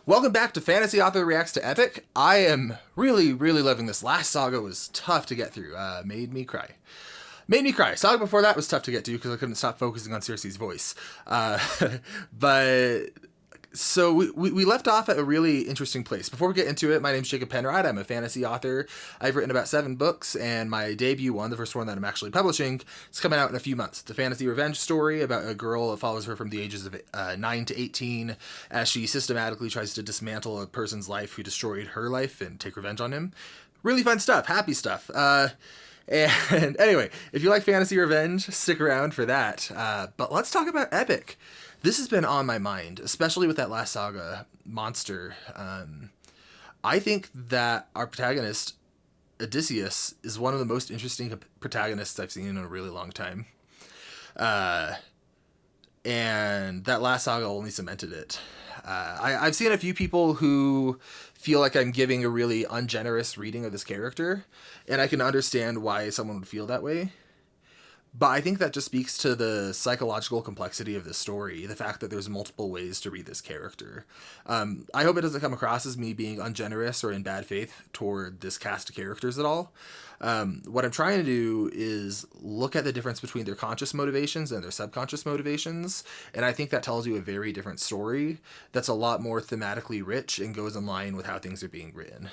Welcome back to Fantasy Author Reacts to Epic. I am really loving this. Last saga was tough to get through. Made me cry. Saga before that was tough to get to because I couldn't stop focusing on Circe's voice. So we left off at a really interesting place. Before we get into it, my name's Jacob Penrod. I'm a fantasy author. I've written about 7 books, and my debut one, the first one that I'm actually publishing, is coming out in a few months. It's a fantasy revenge story about a girl that follows her from the ages of 9 to 18 as she systematically tries to dismantle a person's life who destroyed her life and take revenge on him. Really fun stuff, happy stuff. And anyway, if you like fantasy revenge, stick around for that. But let's talk about Epic. This has been on my mind, especially with that last saga, Monster. I think that our protagonist, Odysseus, is one of the most interesting protagonists I've seen in a really long time. And that last saga only cemented it. I've seen a few people who feel like I'm giving a really ungenerous reading of this character, and I can understand why someone would feel that way. But I think that just speaks to the psychological complexity of this story, the fact that there's multiple ways to read this character. I hope it doesn't come across as me being ungenerous or in bad faith toward this cast of characters at all. What I'm trying to do is look at the difference between their conscious motivations and their subconscious motivations, and I think that tells you a very different story that's a lot more thematically rich and goes in line with how things are being written.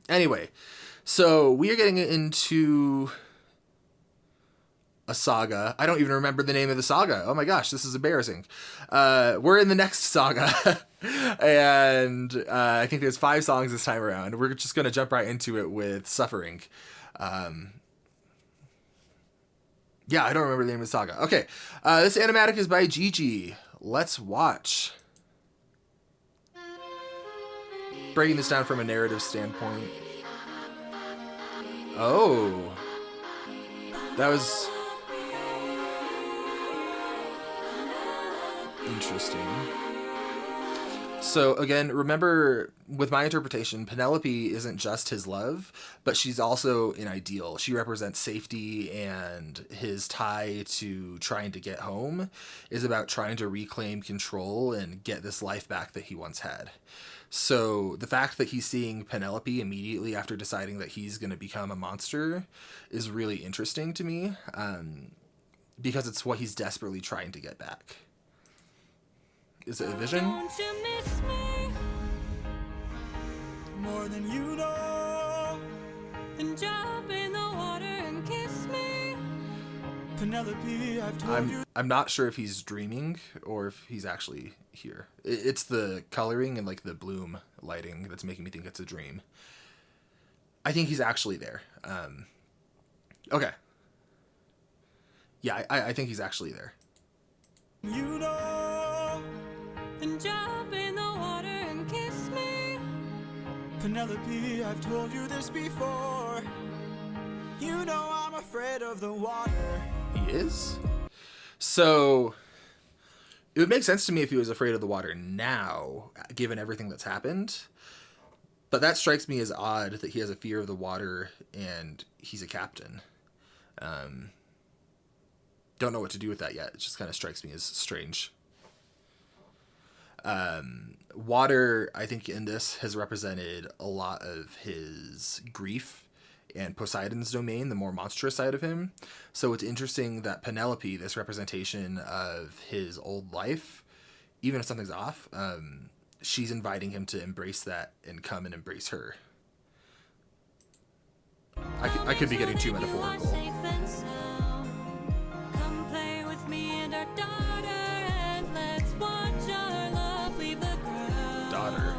Anyway, so we are getting into a saga. I don't even remember the name of the saga. Oh my gosh, this is embarrassing. We're in the next saga. And I think there's 5 songs this time around. We're just going to jump right into it with Suffering. Yeah, I don't remember the name of the saga. Okay, this animatic is by Gigi. Let's watch. Breaking this down from a narrative standpoint. Oh. That was interesting. So again, remember, with my interpretation, Penelope isn't just his love, but she's also an ideal. She represents safety, and his tie to trying to get home is about trying to reclaim control and get this life back that he once had. So the fact that he's seeing Penelope immediately after deciding that he's going to become a monster is really interesting to me, because it's what he's desperately trying to get back. Is it a vision? Don't you miss me more than you know? And jump in the water and kiss me, Penelope. I've told you. I'm not sure if he's dreaming or if he's actually here. It's the coloring and like the bloom lighting that's making me think it's a dream. I think he's actually there. Okay. Yeah, I think he's actually there. You know, and jump in the water and kiss me, Penelope. I've told you this before. You know I'm afraid of the water. He is? So it would make sense to me if he was afraid of the water now, given everything that's happened. But that strikes me as odd that he has a fear of the water and he's a captain. Don't know what to do with that yet. It just kind of strikes me as strange. Water, I think, in this has represented a lot of his grief and Poseidon's domain, the more monstrous side of him. So it's interesting that Penelope, this representation of his old life, even if something's off, she's inviting him to embrace that and come and embrace her. I could be getting too metaphorical. Daughter.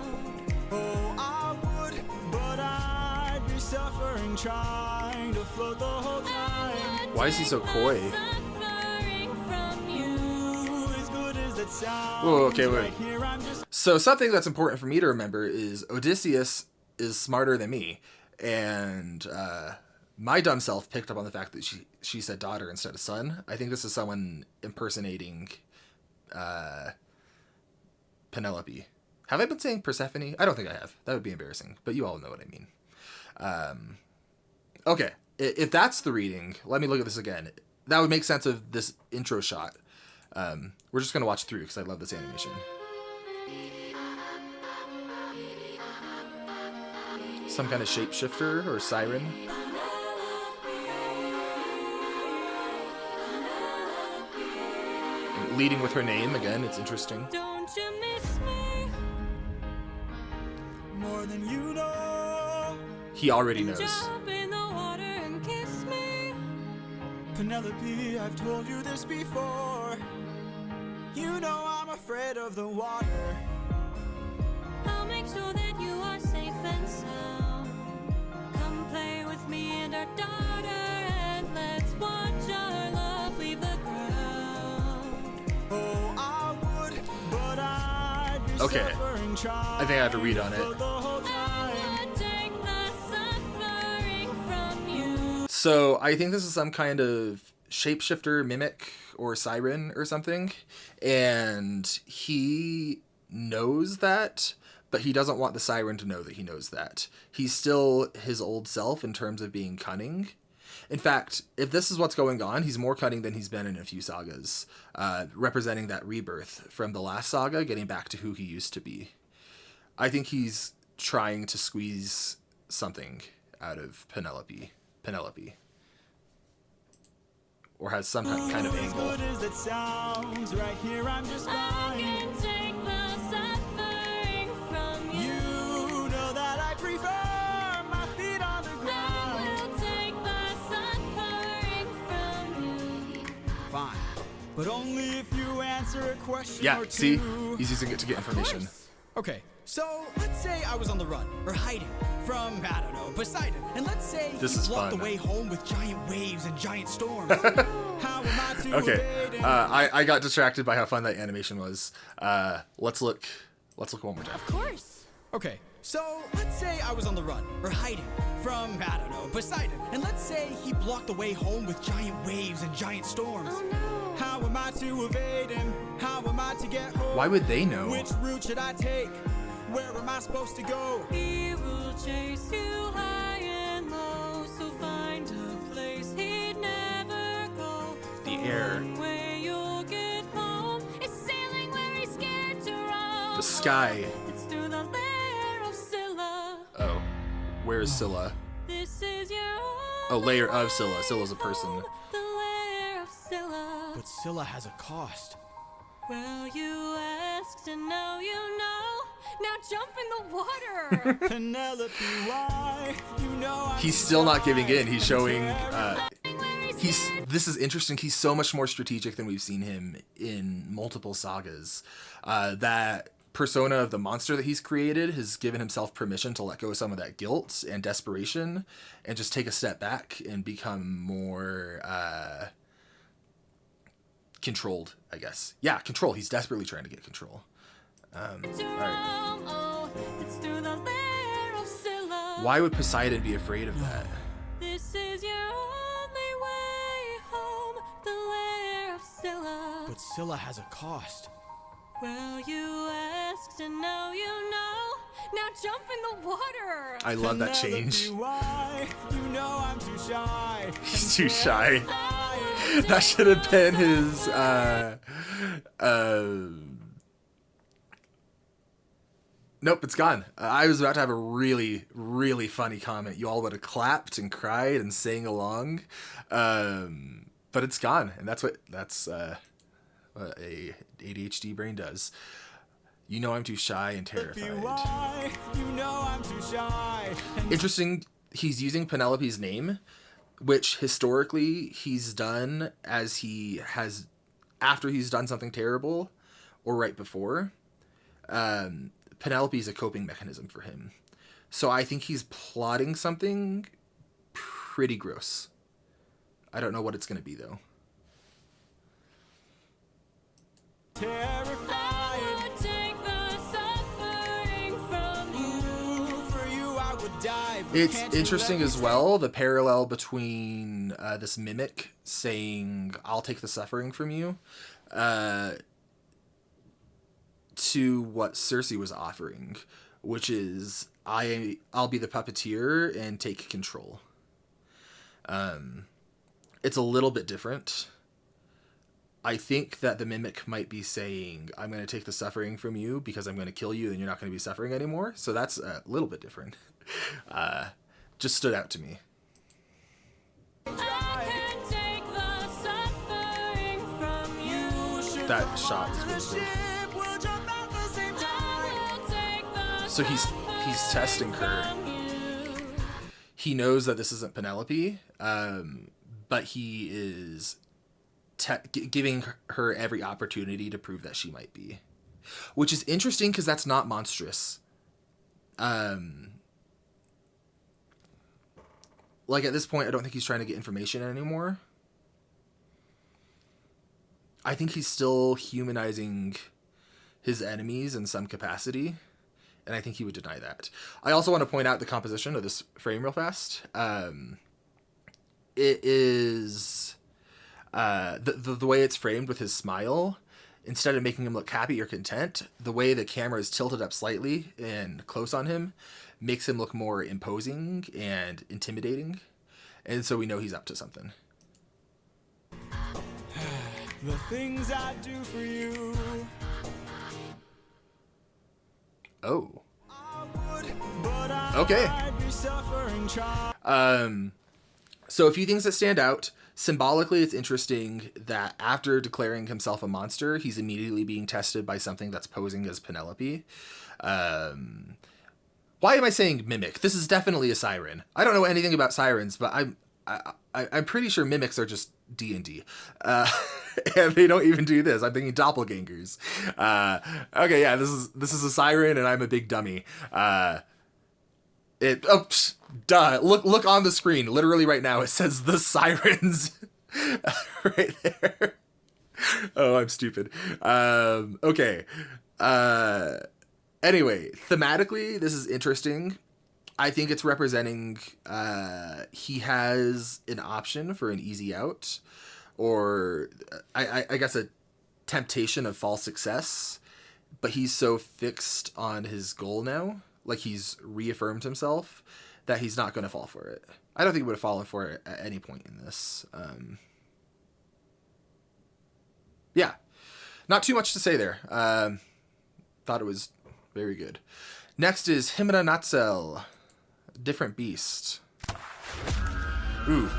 Oh, I would, but I'd be suffering, trying to float the whole time. Why is he so coy? Oh, okay, wait. So something that's important for me to remember is Odysseus is smarter than me, and my dumb self picked up on the fact that she said daughter instead of son. I think this is someone impersonating Penelope. Have I been saying Persephone? I don't think I have. That would be embarrassing, but you all know what I mean. Okay, if that's the reading, let me look at this again. That would make sense of this intro shot. We're just going to watch through because I love this animation. some kind of shapeshifter or siren. Leading with her name again, it's interesting. Don't you miss me more than you know? He already knows. Jump in the water and kiss me. Penelope, I've told you this before. You know I'm afraid of the water. I'll make sure that you are safe and sound. Come play with me and our daughter, and let's watch our love leave the ground. Oh, I would, but I'd be Okay. suffering child. I think I have to read on it. The whole time. I would take the suffering from you. So I think this is some kind of shapeshifter, mimic, or siren or something. And he knows that, but he doesn't want the siren to know that he knows that. He's still his old self in terms of being cunning. In fact, if this is what's going on, he's more cunning than he's been in a few sagas, representing that rebirth from the last saga, getting back to who he used to be. I think he's trying to squeeze something out of Penelope. Or has some kind of angle. As good as it sounds, right here I'm just fine. I can take the suffering from you. You know that I prefer my feet on the ground. I will take the suffering from you. Fine, but only if you answer a question Yeah, or two. see? He's using it to get information. Okay, so let's say I was on the run, or hiding, from, I don't know, Poseidon. And let's say This he is blocked fun. the way home with giant waves and giant storms. How am I to Okay, evade him? I got distracted by how fun that animation was. Let's look one more time. Of course. Okay, so let's say I was on the run, or hiding, from, I don't know, Poseidon. And let's say he blocked the way home with giant waves and giant storms. Oh, no. How am I to evade him? How am I to get home? Why would they know? Which route should I take? Where am I supposed to go? He will chase you high and low, so find a place he'd never go. The air. One way you'll get home is sailing where he's scared to roam. The sky. It's through the lair of Scylla. Oh, where is Scylla? This is your Oh, layer of Scylla. Scylla's a person. the lair of Scylla. But Scylla has a cost. Well, you asked and now you know. Now jump in the water. Penelope, why? You know He's still not giving in. He's showing. This is interesting. He's so much more strategic than we've seen him in multiple sagas. That persona of the monster that he's created has given himself permission to let go of some of that guilt and desperation, and just take a step back and become more controlled, I guess. Yeah, control. He's desperately trying to get control. All right. Why would Poseidon be afraid of that? This is your only way home, the lair of Scylla. But Scylla has a cost. Well, you asked and now you know. Now jump in the water. I love that change. Why? You know I'm too shy. He's too shy. That should have been his Nope, it's gone. I was about to have a really, really funny comment. You all would have clapped and cried and sang along, but it's gone, and that's what a ADHD brain does. You know I'm too shy and terrified. Why? You know I'm too shy. Interesting. He's using Penelope's name, which historically he's done after he's done something terrible, or right before. Penelope is a coping mechanism for him. So I think he's plotting something pretty gross. I don't know what it's going to be, though. It's interesting as well, the parallel between this mimic saying, I'll take the suffering from you, to what Circe was offering, which is I'll be the puppeteer and take control. It's a little bit different. I think that the mimic might be saying, I'm going to take the suffering from you because I'm going to kill you and you're not going to be suffering anymore. So that's a little bit different. Just stood out to me. That shot is really cool. So he's testing her. He knows that this isn't Penelope, but he is giving her every opportunity to prove that she might be, which is interesting because that's not monstrous. Like at this point, I don't think he's trying to get information anymore. I think he's still humanizing his enemies in some capacity, and I think he would deny that. I also want to point out the composition of this frame real fast. It is the way it's framed with his smile. Instead of making him look happy or content, the way the camera is tilted up slightly and close on him makes him look more imposing and intimidating, and so we know he's up to something. The things I do for you. Oh. Okay. So a few things that stand out. Symbolically, it's interesting that after declaring himself a monster, he's immediately being tested by something that's posing as Penelope. Why am I saying mimic? This is definitely a siren. I don't know anything about sirens, but I'm pretty sure mimics are just D&D. And they don't even do this. I'm thinking doppelgangers. Okay, yeah, this is a siren, and I'm a big dummy. Look on the screen. Literally right now, it says the sirens right there. Oh, I'm stupid. Okay. Anyway, thematically, this is interesting. I think it's representing he has an option for an easy out, or I guess a temptation of false success, but he's so fixed on his goal now, like he's reaffirmed himself, that he's not going to fall for it. I don't think he would have fallen for it at any point in this. Yeah, not too much to say there. Thought it was very good. Next is Himura Natzel, different beast. Ooh,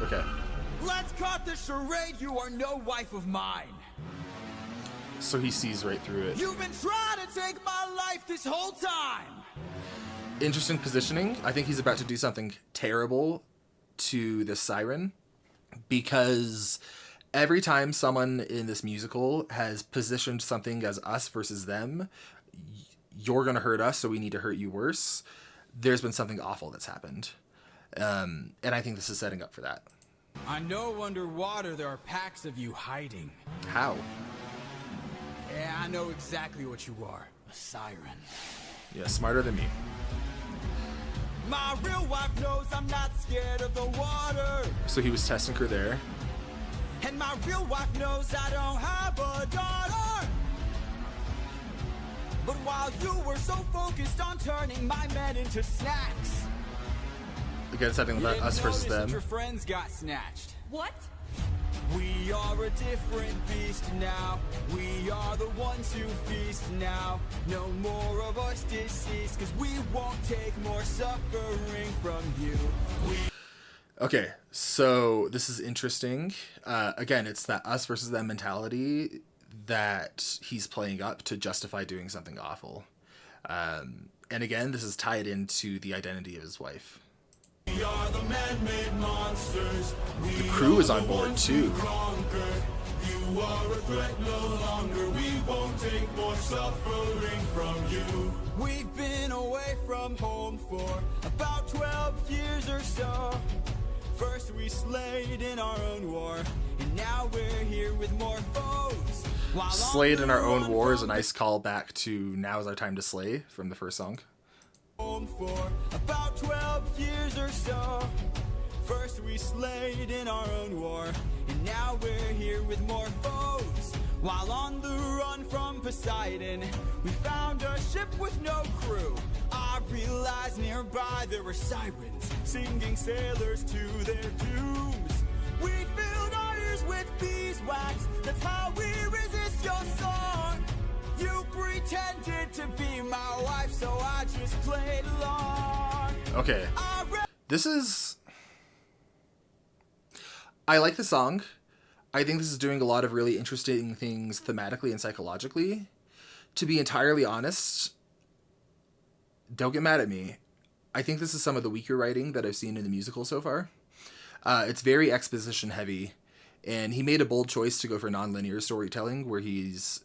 okay. Let's cut the charade. You are no wife of mine. So he sees right through it. You've been trying to take my life this whole time. Interesting positioning. I think he's about to do something terrible to the siren, because every time someone in this musical has positioned something as us versus them, you're going to hurt us, so we need to hurt you worse. There's been something awful that's happened. And I think this is setting up for that. I know underwater there are packs of you hiding. How? Yeah, I know exactly what you are. A siren. Yeah, smarter than me. My real wife knows I'm not scared of the water. So he was testing her there. And my real wife knows I don't have a daughter. But while you were so focused on turning my men into snacks, Again, something about us versus them. Your friends got snatched. What? We are a different beast now. We are the ones who feast now. No more of us deceased, cause we won't take more suffering from you. Okay, so this is interesting. Again, it's that us versus them mentality that he's playing up to justify doing something awful. And again, this is tied into the identity of his wife. We are the man-made monsters. The crew is on board too. You are a threat no longer. We won't take more suffering from you. We've been away from home for about 12 years or so. First we slayed in our own war, and now we're here with more foes. Slayed in our own war is a nice callback to Now Is Our Time to Slay from the first song. For about 12 years or so. First we slayed in our own war, and now we're here with more foes. While on the run from Poseidon, we found a ship with no crew. I realized nearby there were sirens singing sailors to their dooms. We filled our orders with beeswax. That's how we resist your song. You pretended to be my wife, so I just played along. Okay. I like the song. I think this is doing a lot of really interesting things thematically and psychologically. To be entirely honest, don't get mad at me. I think this is some of the weaker writing that I've seen in the musical so far. It's very exposition heavy, and he made a bold choice to go for non-linear storytelling, where he's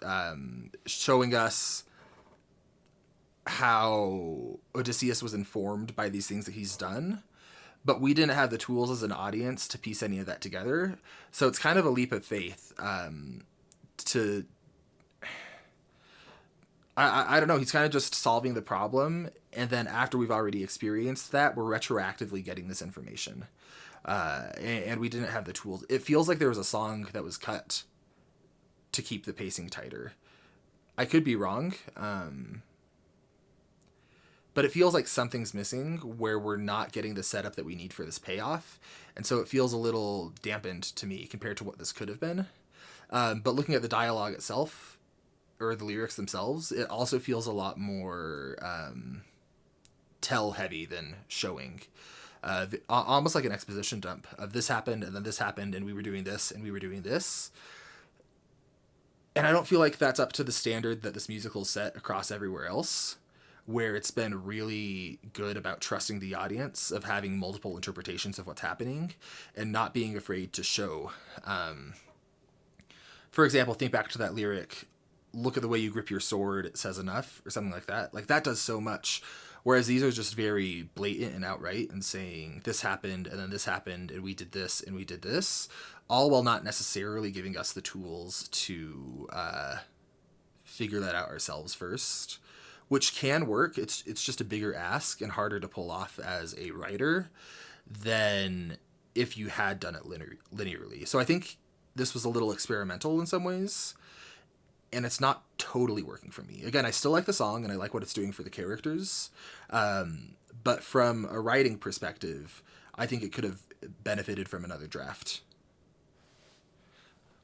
showing us how Odysseus was informed by these things that he's done, but we didn't have the tools as an audience to piece any of that together. So it's kind of a leap of faith I don't know, he's kind of just solving the problem, and then after we've already experienced that, we're retroactively getting this information. And we didn't have the tools. It feels like there was a song that was cut to keep the pacing tighter. I could be wrong, but it feels like something's missing where we're not getting the setup that we need for this payoff, and so it feels a little dampened to me compared to what this could have been. But looking at the dialogue itself, or the lyrics themselves, it also feels a lot more tell heavy than showing. Almost like an exposition dump of this happened, and then this happened, and we were doing this, and we were doing this. And I don't feel like that's up to the standard that this musical set across everywhere else, where it's been really good about trusting the audience, of having multiple interpretations of what's happening, and not being afraid to show. For example, think back to that lyric, "Look at the way you grip your sword, it says enough," or something like that. Like, that does so much. Whereas these are just very blatant and outright and saying this happened, and then this happened, and we did this, and we did this, all while not necessarily giving us the tools to figure that out ourselves first, which can work. It's just a bigger ask and harder to pull off as a writer than if you had done it linearly. So I think this was a little experimental in some ways, and it's not totally working for me. Again, I still like the song, and I like what it's doing for the characters. But from a writing perspective, I think it could have benefited from another draft.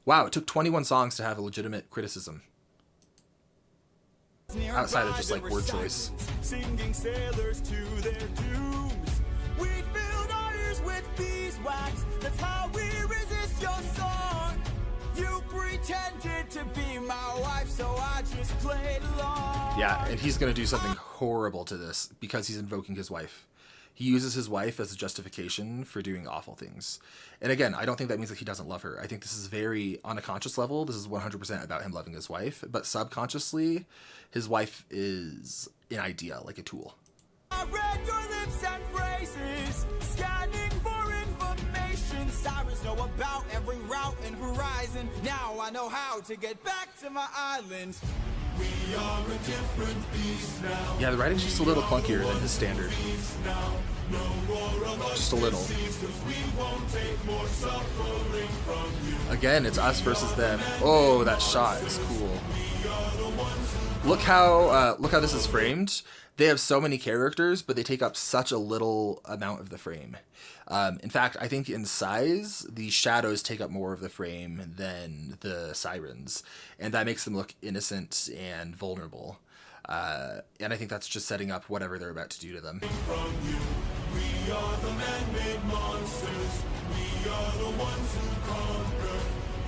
Wow, it took 21 songs to have a legitimate criticism. Outside of just, like, word choice. Singing sailors to their dooms. We filled our ears with beeswax. That's how we resist your song. You pretended to be my wife, so I just played along. Yeah, and he's going to do something horrible to this because he's invoking his wife. He uses his wife as a justification for doing awful things. And again, I don't think that means that he doesn't love her. I think this is very, on a conscious level, this is 100% about him loving his wife. But subconsciously, his wife is an idea, like a tool. I read your lips and phrases, scanning for information. Sirens know about every route and horizon. Now I know how to get back to my island. We are a different beast now. Yeah, the writing's just a little clunkier than his standard. Just a little. Again, it's us versus them. Oh, that shot is cool. Look how this is framed. They have so many characters, but they take up such a little amount of the frame. In fact, I think in size, the shadows take up more of the frame than the sirens, and that makes them look innocent and vulnerable. And I think that's just setting up whatever they're about to do to them. From you, we are the man-made monsters. We are the ones who conquer.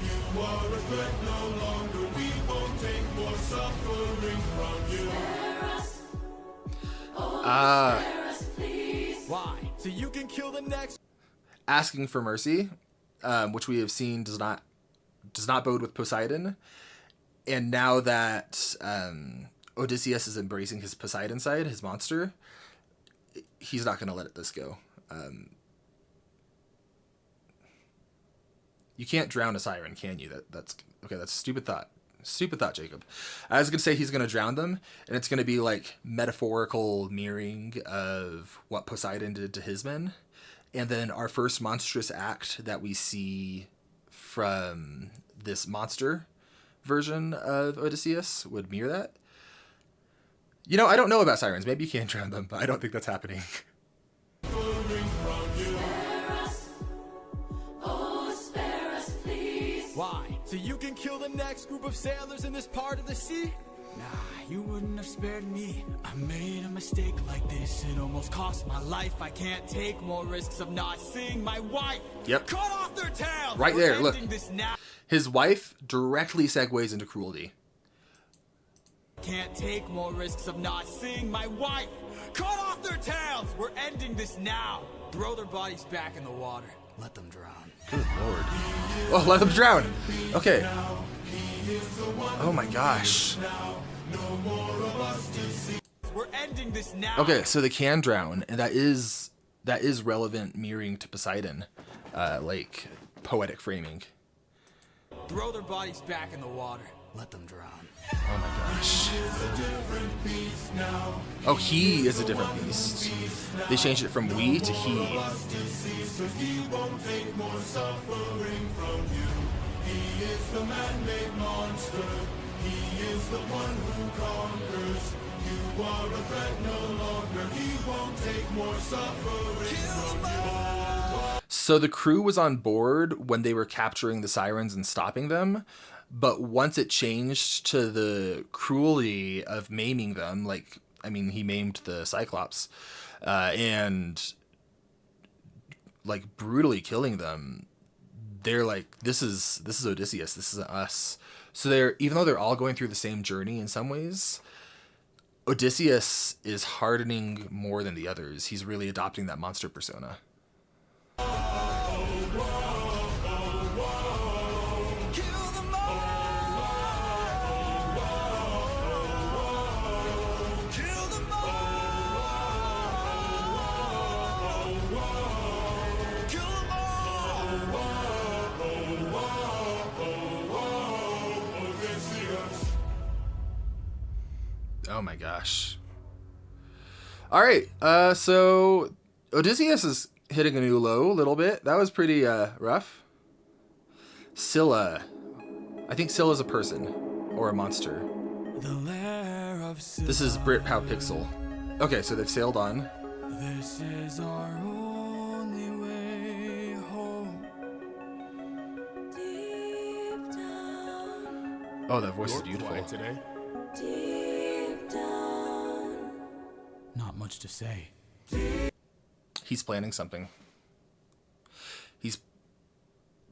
You are a threat no longer. We won't take more suffering from you. Why? So you can kill the next. Asking for mercy, which we have seen does not bode with Poseidon, and now that Odysseus is embracing his Poseidon side, his monster, he's not going to let this go. You can't drown a siren, can you? That's okay. That's a stupid thought. Stupid thought, Jacob. I was going to say he's going to drown them, and it's going to be like metaphorical mirroring of what Poseidon did to his men. And then our first monstrous act that we see from this monster version of Odysseus would mirror that. You know, I don't know about sirens. Maybe you can drown them, but I don't think that's happening. Spare us, oh, spare us, please. So you can kill the next group of sailors in this part of the sea? Nah, you wouldn't have spared me. I made a mistake like this. It almost cost my life. I can't take more risks of not seeing my wife. Yep. Cut off their tails. Right We're there, look. ending this now. His wife directly segues into cruelty. Can't take more risks of not seeing my wife. Cut off their tails. We're ending this now. Throw their bodies back in the water. Let them drown. Good lord. Oh, let them drown. Okay. Oh my gosh. We're ending this now. Okay, so they can drown, and that is relevant mirroring to Poseidon, like poetic framing. Throw their bodies back in the water. Let them drown. Oh my gosh. Oh, he is a different beast. They changed it from we to he. So the crew was on board when they were capturing the sirens and stopping them, but once it changed to the cruelty of maiming them, like, I mean, he maimed the Cyclops, and like brutally killing them, they're like, this is Odysseus, this isn't us. So they're, even though they're all going through the same journey in some ways, Odysseus is hardening more than the others. He's really adopting that monster persona. Oh my gosh. All right. So Odysseus is hitting a new low a little bit. That was pretty rough. Scylla. I think Scylla's a person or a monster. The lair of Scylla. This is Britpop Pixel. Okay, so they've sailed on. This is our only way home. Deep down. Oh, that voice is beautiful. Quiet today. Deep down. Not much to say. He's planning something. He's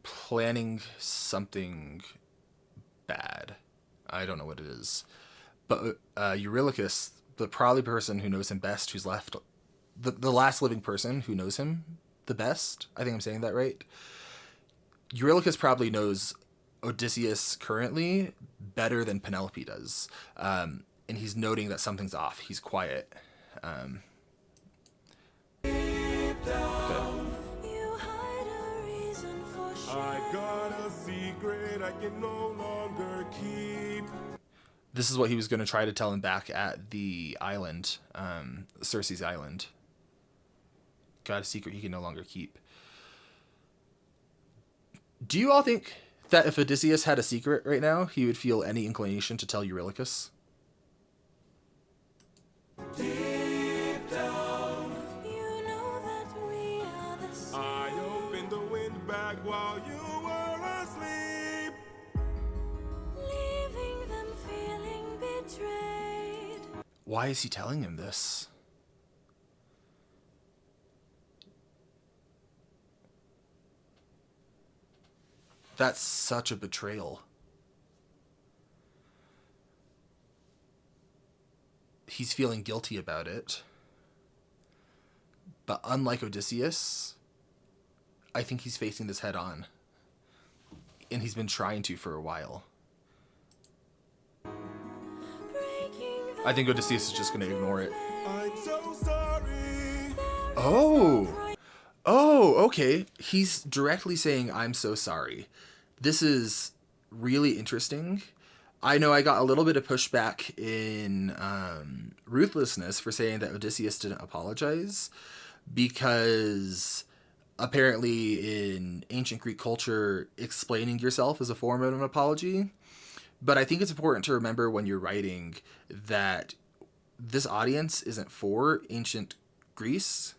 planning something bad. I don't know what it is. But Eurylochus, the probably person who knows him best, who's left, the last living person who knows him the best, I think I'm saying that right. Eurylochus probably knows Odysseus currently better than Penelope does. And he's noting that something's off. He's quiet. Okay. I got a secret I can no longer keep. This is what he was going to try to tell him back at the island, Circe's island. Got a secret he can no longer keep. Do you all think that if Odysseus had a secret right now, he would feel any inclination to tell Eurylochus? Deep down, you know that we are the same. I opened the wind bag while you were asleep. Leaving them feeling betrayed. Why is he telling him this? That's such a betrayal. He's feeling guilty about it. But unlike Odysseus, I think he's facing this head on. And he's been trying to for a while. I think Odysseus is just going to ignore it. I'm so sorry. Oh, okay. He's directly saying, I'm so sorry. This is really interesting. I know I got a little bit of pushback in Ruthlessness for saying that Odysseus didn't apologize, because apparently in ancient Greek culture, explaining yourself is a form of an apology. But I think it's important to remember when you're writing that this audience isn't for ancient Greece.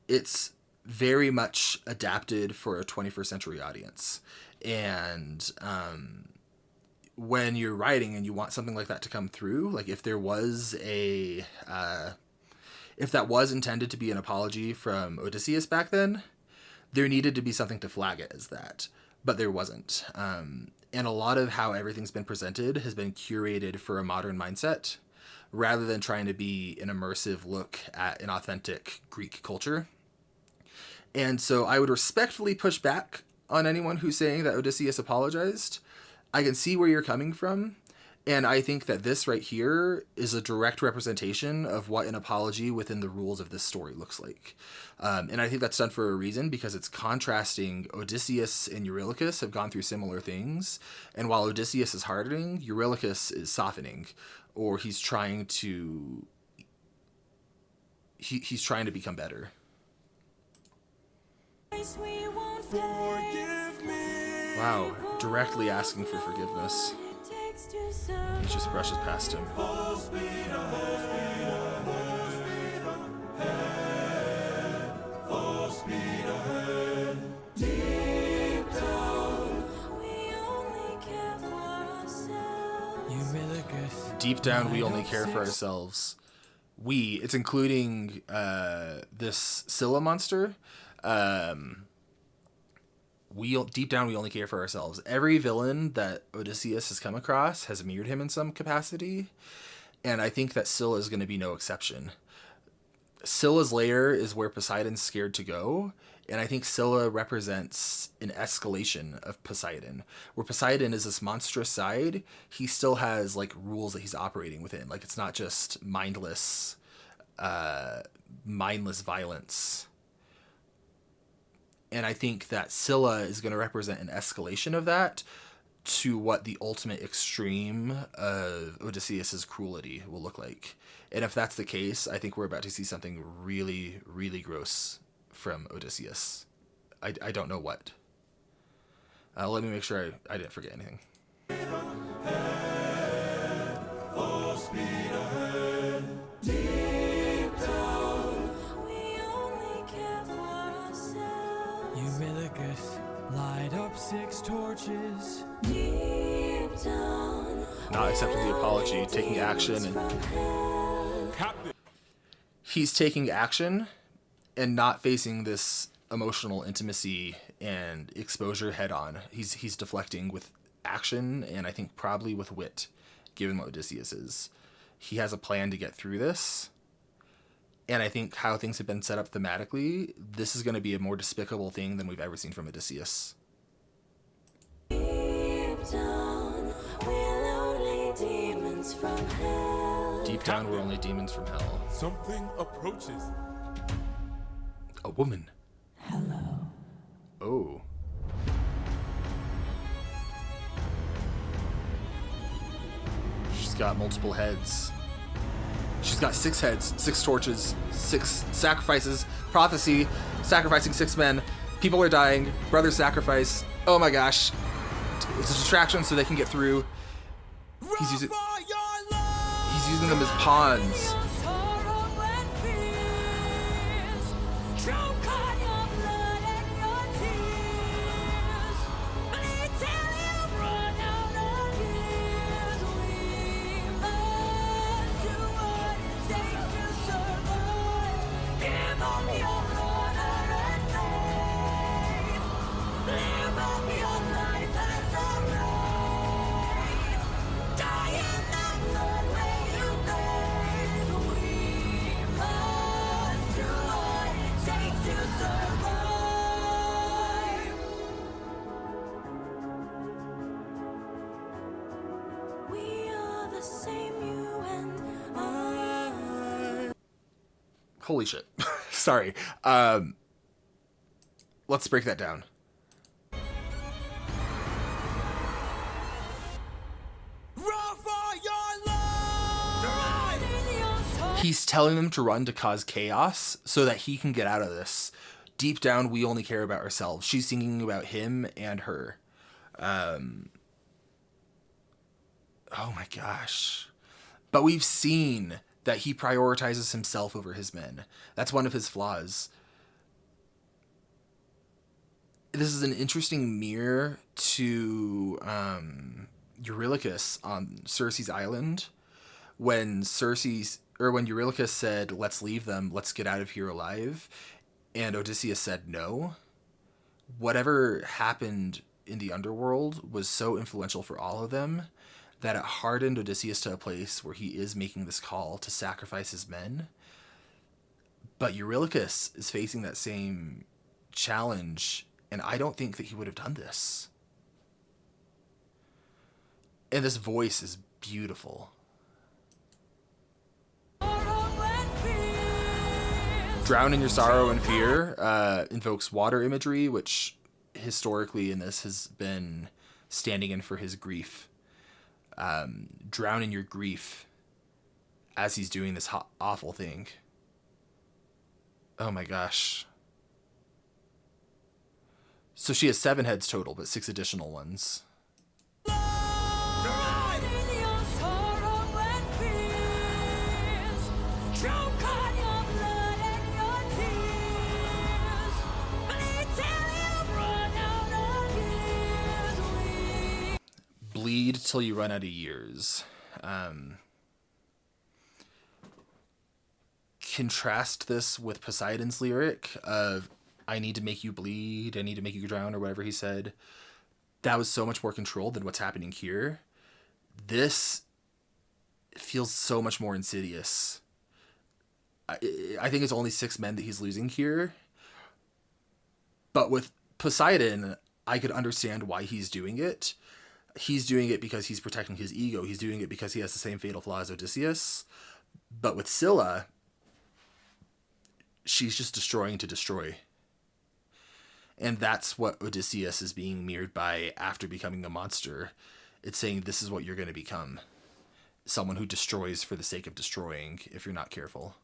It's very much adapted for a 21st century audience. And when you're writing and you want something like that to come through, like if there was if that was intended to be an apology from Odysseus back then, there needed to be something to flag it as that, but there wasn't. And a lot of how everything's been presented has been curated for a modern mindset, rather than trying to be an immersive look at an authentic Greek culture. And so I would respectfully push back on anyone who's saying that Odysseus apologized. I can see where you're coming from. And I think that this right here is a direct representation of what an apology within the rules of this story looks like. And I think that's done for a reason, because it's contrasting. Odysseus and Eurylochus have gone through similar things. And while Odysseus is hardening, Eurylochus is softening, or he's trying to become better. Wow, directly asking for forgiveness. He just brushes past him. Deep down, we only care for ourselves. It's including this Scylla monster. Deep down, we only care for ourselves. Every villain that Odysseus has come across has mirrored him in some capacity, and I think that Scylla is going to be no exception. Scylla's lair is where Poseidon's scared to go, and I think Scylla represents an escalation of Poseidon. Where Poseidon is this monstrous side, he still has like rules that he's operating within. Like, it's not just mindless violence. And I think that Scylla is going to represent an escalation of that to what the ultimate extreme of Odysseus's cruelty will look like. And if that's the case, I think we're about to see something really, really gross from Odysseus. I don't know what. Let me make sure I didn't forget anything. Light up 6 torches. Deep down. Not accepting the apology, taking action, and he's taking action and not facing this emotional intimacy and exposure head on. He's deflecting with action, and I think probably with wit, given what Odysseus is. He has a plan to get through this. And I think how things have been set up thematically, this is going to be a more despicable thing than we've ever seen from Odysseus. Deep down, we're only demons from hell. Deep down, we're only demons from hell. Something approaches. A woman. Hello. Oh. She's got multiple heads. She's got 6 heads, 6 torches, 6 sacrifices, prophecy, sacrificing 6 men. People are dying. Brother sacrifice. Oh my gosh. It's a distraction so they can get through. He's using them as pawns. Holy shit. Sorry. Let's break that down. He's telling them to run to cause chaos so that he can get out of this. Deep down, we only care about ourselves. She's singing about him and her. Oh my gosh. But we've seen that he prioritizes himself over his men. That's one of his flaws. this is an interesting mirror to Eurylochus on Circe's island, when when Eurylochus said, "Let's leave them, let's get out of here alive," and Odysseus said no. Whatever happened in the underworld was so influential for all of them that it hardened Odysseus to a place where he is making this call to sacrifice his men. But Eurylochus is facing that same challenge, and I don't think that he would have done this. And this voice is beautiful. Drown in your sorrow and fear invokes water imagery, which historically in this has been standing in for his grief. Drown in your grief as he's doing this awful thing. Oh my gosh. So she has 7 heads total, but 6 additional ones. Bleed till you run out of years. Contrast this with Poseidon's lyric of, I need to make you bleed, I need to make you drown, or whatever he said. That was so much more controlled than what's happening here. This feels so much more insidious. I think it's only 6 men that he's losing here. But with Poseidon, I could understand why he's doing it. He's doing it because he's protecting his ego. He's doing it because he has the same fatal flaw as Odysseus. But with Scylla, she's just destroying to destroy. And that's what Odysseus is being mirrored by after becoming a monster. It's saying this is what you're going to become. Someone who destroys for the sake of destroying if you're not careful.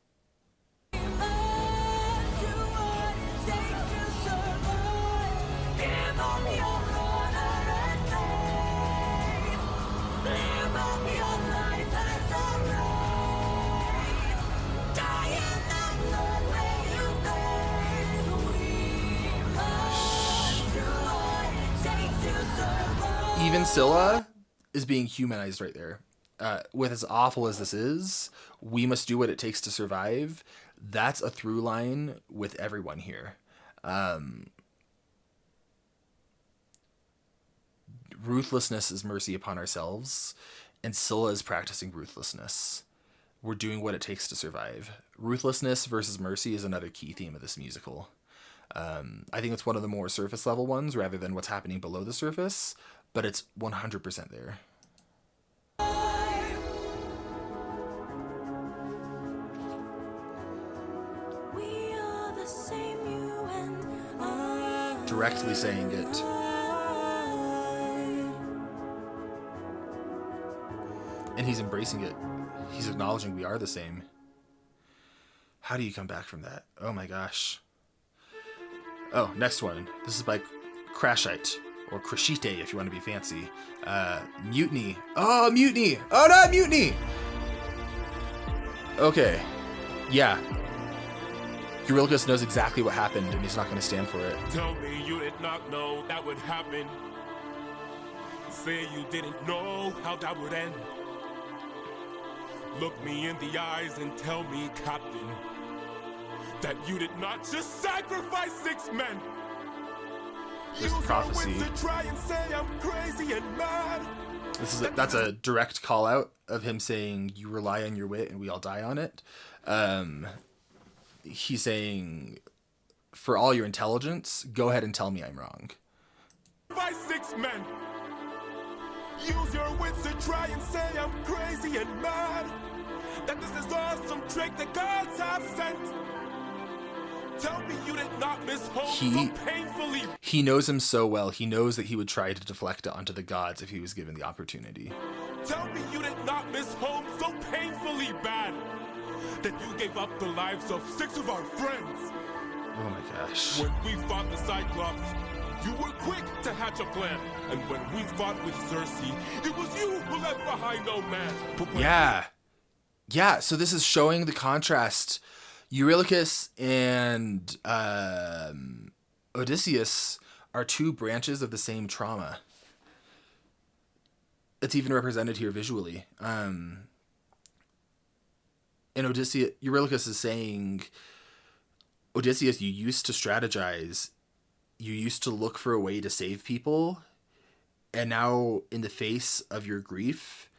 Even Scylla is being humanized right there. With as awful as this is, we must do what it takes to survive. That's a through line with everyone here. Ruthlessness is mercy upon ourselves, and Scylla is practicing ruthlessness. We're doing what it takes to survive. Ruthlessness versus mercy is another key theme of this musical. I think it's one of the more surface level ones rather than what's happening below the surface, but it's 100% there. Directly saying it. And he's embracing it. He's acknowledging we are the same. How do you come back from that? Oh my gosh. Oh, next one. This is by Crashite, or Crashite if you want to be fancy. Mutiny. Oh, mutiny! Oh, not mutiny! Okay. Yeah. Eurylochus knows exactly what happened, and he's not going to stand for it. Tell me you did not know that would happen. Say you didn't know how that would end. Look me in the eyes and tell me, Captain, that you did not just sacrifice 6 men. This prophecy. Try and say I'm crazy and mad. That's a direct call out of him saying you rely on your wit and we all die on it. He's saying, for all your intelligence, go ahead and tell me I'm wrong. By 6 men. Use your wits to try and say I'm crazy and mad. That this is all some trick the gods have sent. Tell me you did not miss home so painfully. He knows him so well. He knows that he would try to deflect it onto the gods if he was given the opportunity. Tell me you did not miss home so painfully bad that you gave up the lives of 6 of our friends. Oh my gosh. When we fought the Cyclops, you were quick to hatch a plan. And when we fought with Circe, it was you who left behind no man. Yeah, so this is showing the contrast. Eurylochus and Odysseus are two branches of the same trauma. It's even represented here visually. And Eurylochus is saying, Odysseus, you used to strategize. You used to look for a way to save people. And now, in the face of your grief,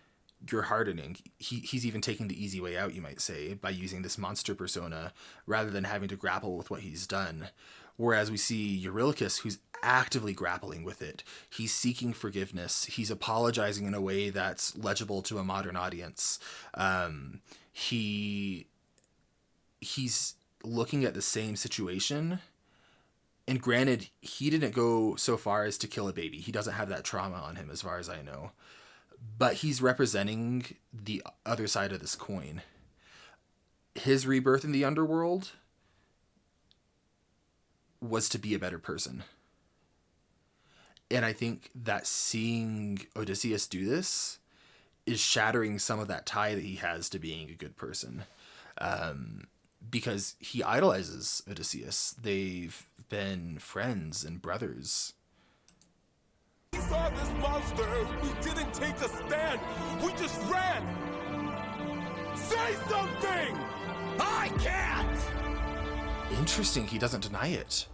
you're hardening. He's even taking the easy way out, you might say, by using this monster persona rather than having to grapple with what he's done. Whereas we see Eurylochus, who's actively grappling with it. He's seeking forgiveness. He's apologizing in a way that's legible to a modern audience. He's looking at the same situation. And granted, he didn't go so far as to kill a baby. He doesn't have that trauma on him, as far as I know. But he's representing the other side of this coin. His rebirth in the underworld was to be a better person. And I think that seeing Odysseus do this is shattering some of that tie that he has to being a good person. Because he idolizes Odysseus. They've been friends and brothers. We saw this monster. We didn't take a stand. We just ran. Say something! I can't! Interesting, he doesn't deny it.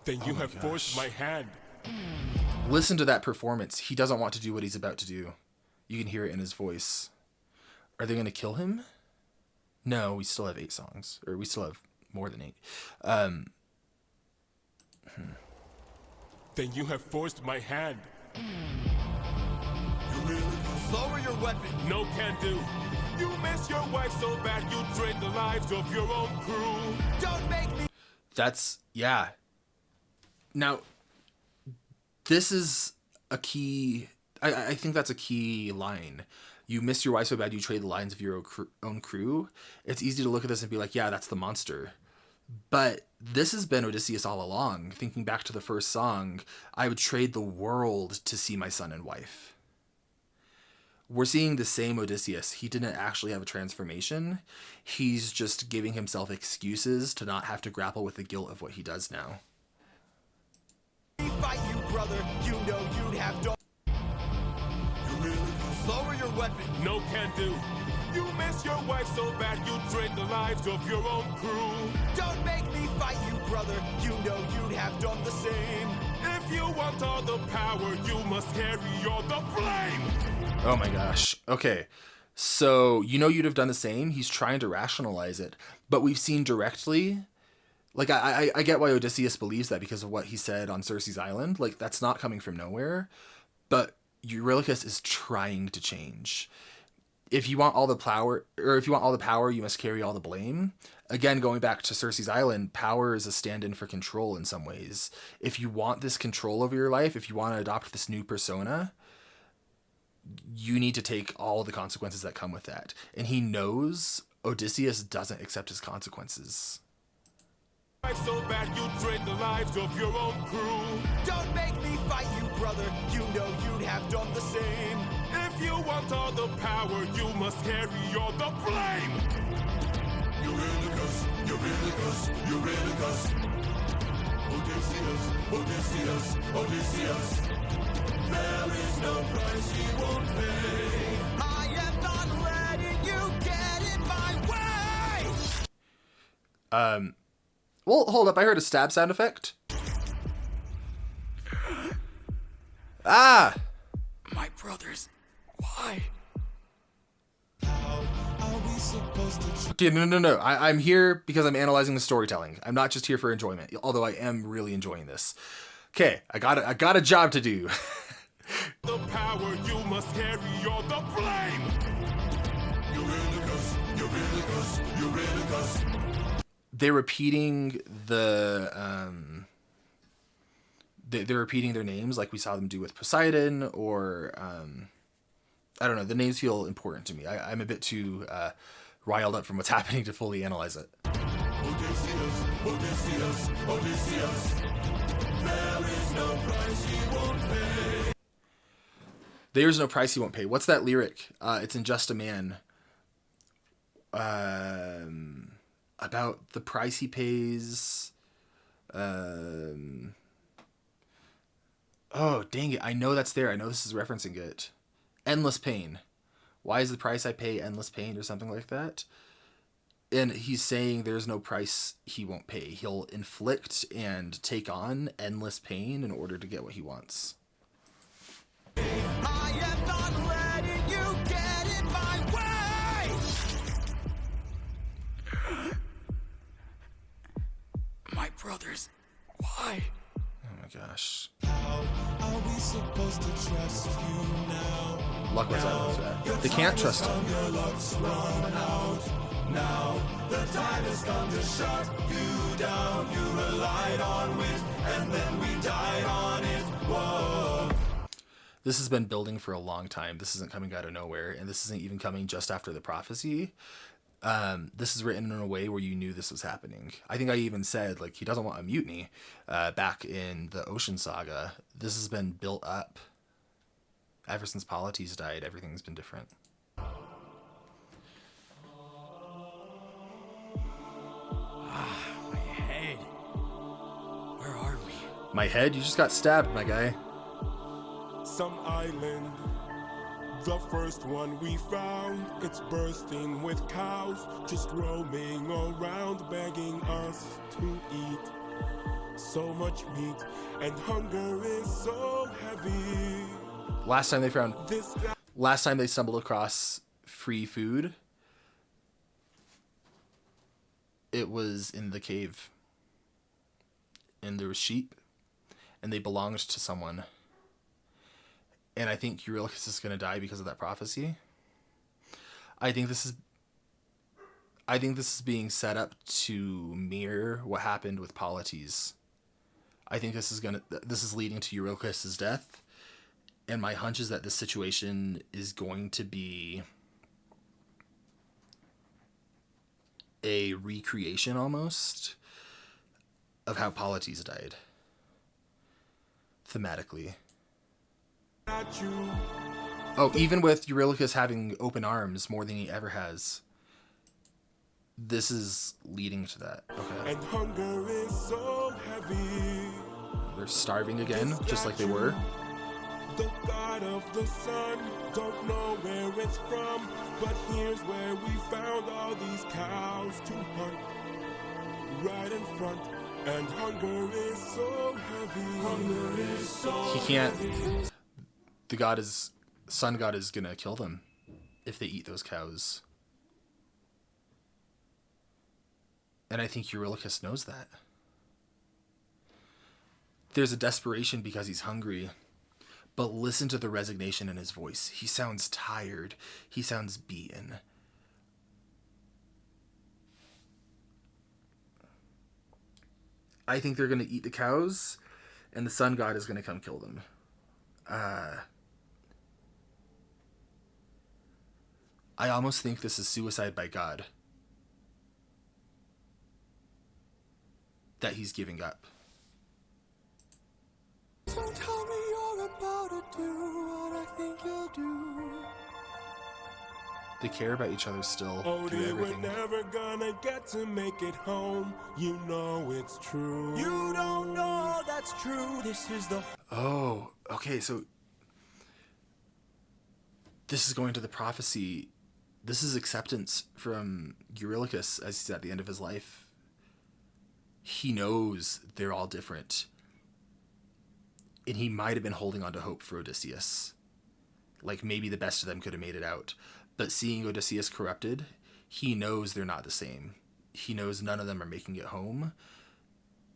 Then you have forced my hand. Listen to that performance. He doesn't want to do what he's about to do. You can hear it in his voice. Are they going to kill him? No, we still have 8 songs. Or we still have more than 8. Then you have forced my hand. You really lower your weapon. No can do. You miss your wife so bad you drain the lives of your own crew. Don't make me. That's, yeah. Now, this is a key, I think that's a key line. You miss your wife so bad you trade the lives of your own crew. It's easy to look at this and be like, yeah, that's the monster. But this has been Odysseus all along. Thinking back to the first song, I would trade the world to see my son and wife. We're seeing the same Odysseus. He didn't actually have a transformation. He's just giving himself excuses to not have to grapple with the guilt of what he does now. Fight you, brother. You know you'd have done. You really lower your weapon. No can do. You miss your wife so bad you drain the lives of your own crew. Don't make me fight you, brother. You know you'd have done the same. If you want all the power, you must carry all the blame. Oh my gosh. Okay. So, you know you'd have done the same. He's trying to rationalize it. But we've seen directly, like, I get why Odysseus believes that because of what he said on Circe's island. Like, that's not coming from nowhere. But Eurylochus is trying to change. If you want all the power, you must carry all the blame. Again, going back to Circe's island, power is a stand-in for control in some ways. If you want this control over your life, if you want to adopt this new persona, you need to take all the consequences that come with that. And he knows Odysseus doesn't accept his consequences. So bad you drain the lives of your own crew. Don't make me fight you, brother. You know you'd have done the same. If you want all the power, you must carry all the blame. Eurylochus, Eurylochus, Eurylochus. Odysseus, Odysseus, Odysseus. There is no price he won't pay. I am not letting you get in my way. Well, hold up. I heard a stab sound effect. Ah! My brothers. Why? How are we supposed to Okay, no. I'm here because I'm analyzing the storytelling. I'm not just here for enjoyment, although I am really enjoying this. Okay, I got a job to do. the power, you must carry all the blame. Eurylochus, Eurylochus, Eurylochus. They're repeating they're repeating their names like we saw them do with Poseidon, or I don't know. The names feel important to me. I'm a bit too riled up from what's happening to fully analyze it. Odysseus, Odysseus, Odysseus. There is no price he won't pay. There's no price he won't pay. What's that lyric? It's in Just a Man. About the price he pays Oh, dang it. I know that's there. I know this is referencing it. Endless pain. Why is the price I pay endless pain or something like that? And he's saying there's no price he won't pay. He'll inflict and take on endless pain in order to get what he wants. I am not letting you get in my way! My brothers, why? Oh my gosh. How are we supposed to trust you now? Luck was out of that. They can't trust him. Your luck's run out. Now the time has come to shut you down. You relied on wit, and then we died on it. Whoa. This has been building for a long time. This isn't coming out of nowhere, and this isn't even coming just after the prophecy. This is written in a way where you knew this was happening. I think I even said, like, he doesn't want a mutiny back in the Ocean Saga. This has been built up. Ever since Polites died, everything's been different. My head. Where are we? My head? You just got stabbed, my guy. Some island, the first one we found. It's bursting with cows, just roaming around, begging us to eat. So much meat, and hunger is so heavy. Last time This last time they stumbled across free food, it was in the cave. And there was sheep, and they belonged to someone. And I think Eurylochus is going to die because of that prophecy. I think this is being set up to mirror what happened with Polites. I think this is leading to Eurylochus' death. And my hunch is that this situation is going to be a recreation almost of how Polites died. Thematically. not you. Oh, even with Eurylochus having open arms more than he ever has, this is leading to that. Okay. And hunger is so heavy. They're starving again, just like they were. The god of the sun, don't know where it's from, but here's where we found all these cows to hunt. Right in front, and hunger is so heavy. Hunger is so He can't. The sun god is gonna kill them if they eat those cows. And I think Eurylochus knows that. There's a desperation because he's hungry. But listen to the resignation in his voice. He sounds tired. He sounds beaten. I think they're going to eat the cows, and the sun god is going to come kill them. I almost think this is suicide by God. That he's giving up. So tell me you're about to do what I think you'll do. They care about each other still Oh, through we're everything. never gonna get to make it home. You know it's true. You don't know that's true. This is the Oh, okay, so this is going to the prophecy. This is acceptance from Eurylochus as he's at the end of his life. He knows they're all different. And he might have been holding on to hope for Odysseus. Like maybe the best of them could have made it out. But seeing Odysseus corrupted, he knows they're not the same. He knows none of them are making it home.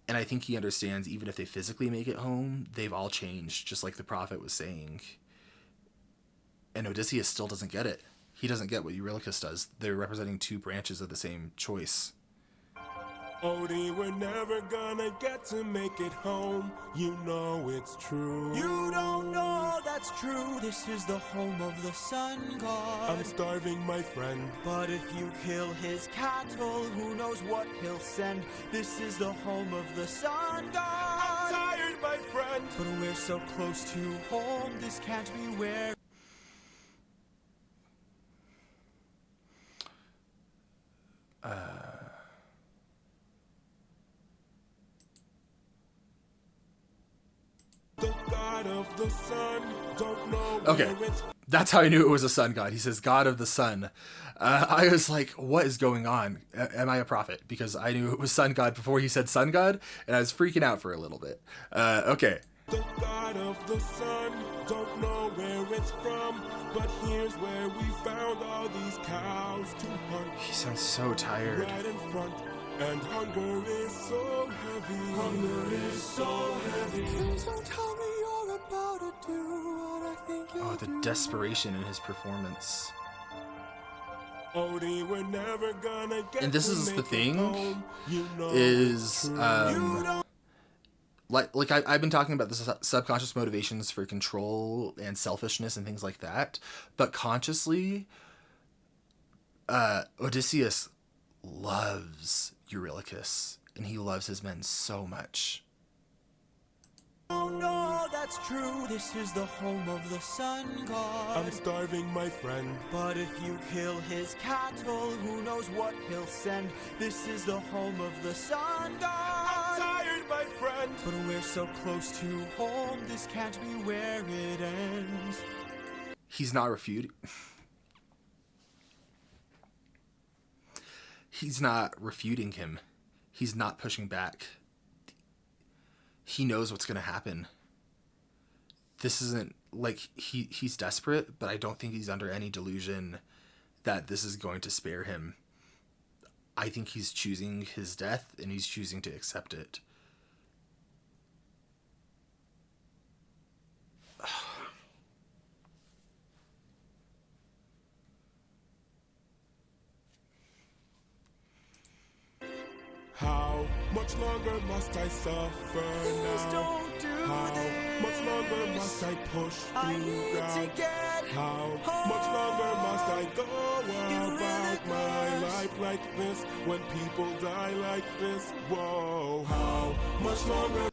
And I think he understands even if they physically make it home, they've all changed, just like the prophet was saying. And Odysseus still doesn't get it. He doesn't get what Eurylochus does. They're representing two branches of the same choice. Odie, we're never gonna get to make it home. You know it's true. You don't know that's true. This is the home of the sun god. I'm starving, my friend. But if you kill his cattle, who knows what he'll send. This is the home of the sun I'm god. tired, my friend. But we're so close to home, this can't be where. the sun, don't know Okay, where it's that's how I knew it was a sun god. He says, God of the sun. I was like, what is going on? Am I a prophet? Because I knew it was sun god before he said sun god, and I was freaking out for a little bit. Okay. the god of the sun, don't know where it's from, but here's where we found all these cows to hunt. He sounds so tired. Right in front, and hunger is so heavy. Hunger is so heavy. So tell me you're about to do what I think you'll Oh, the do. desperation in his performance. Odie, we're never gonna get And this to is the make it thing, home. You know is, you don't like I've been talking about the subconscious motivations for control and selfishness and things like that, but consciously, Odysseus loves Eurylochus, and he loves his men so much. Oh no, that's true. This is the home of the sun god. I'm starving, my friend. But if you kill his cattle, who knows what he'll send. This is the home of the sun I'm god. tired, my friend. But we're so close to home, this can't be where it ends. He's not refuting. He's not refuting him. He's not pushing back. He knows what's going to happen. This isn't like he's desperate, but I don't think he's under any delusion that this is going to spare him. I think he's choosing his death, and he's choosing to accept it. How much longer must I suffer Please now? don't do How this. much longer must I push I through need doubt? to get How home. much longer must I go about my Eurylochus. life like this when people die like this? Whoa, how much longer?